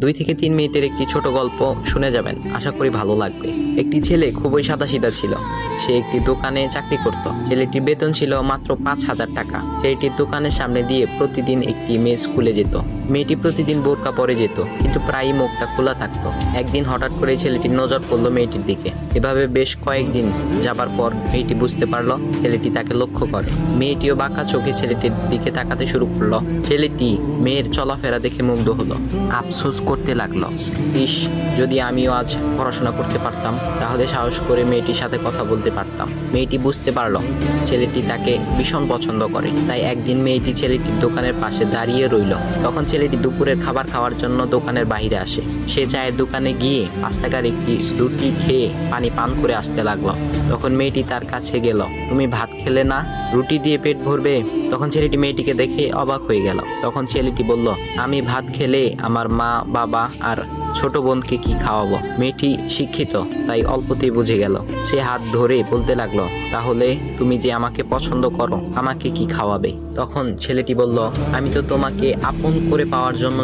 2 থেকে 3 মিনিটের একটি ছোট গল্প শুনে যাবেন, আশা করি ভালো লাগবে। একটি ছেলে খুবই সাদাসিধা ছিল। সে একটি দোকানে চাকরি করত। ছেলেটির বেতন ছিল মাত্র 5,000 টাকা। ছেলেটির দোকানের সামনে দিয়ে প্রতিদিন একটি মেয়ে স্কুলে যেত। মেয়েটি প্রতিদিন বোরকা পরে যেত, কিন্তু প্রায়ই মুখটা খোলা থাকতো। একদিন হঠাৎ করে ছেলেটির নজর পড়লো মেয়েটির দিকে। এভাবে বেশ কয়েকদিন যাবার পর মেয়েটি বুঝতে পারলো ছেলেটি তাকে লক্ষ্য করে। মেয়েটিও বাঁকা চোখে ছেলেটির দিকে তাকাতে শুরু করলো। ছেলেটি মেয়ের চলাফেরা দেখে মুগ্ধ হলো। আফসোস করতে লাগলো, ইস, যদি আমিও আজ পড়াশোনা করতে পারতাম, তাহলে সাহস করে মেয়েটির সাথে কথা বলতে পারতাম। মেয়েটি বুঝতে পারলো ছেলেটি তাকে ভীষণ পছন্দ করে। তাই একদিন মেয়েটি ছেলেটির দোকানের পাশে দাঁড়িয়ে রইল। তখন ছেলেটি দুপুরের খাবার খাওয়ার জন্য দোকানের বাইরে আসে। সে চায়ের দোকানে গিয়ে 5 টাকার একটি রুটি খেয়ে পানি পান করে আসতে লাগলো। তখন মেয়েটি তার কাছে গেল। তুমি ভাত খেলে না? রুটি দিয়ে পেট ভরবে? তখন ছেলেটি মেয়েটিকে দেখে অবাক হয়ে গেল। তখন ছেলেটি বলল, আমি ভাত খেলে আমার মা, বাবা আর ছোট বোনকে কি খাওয়াবো? মেয়েটি শিক্ষিত, তাই অল্পতেই বুঝে গেল। সে হাত ধরে বলতে লাগলো, তাহলে তুমি যে আমাকে পছন্দ করো, আমাকে কি খাওয়াবে? তখন ছেলেটি বলল, আমি তো তোমাকে আপন করে পাওয়ার জন্য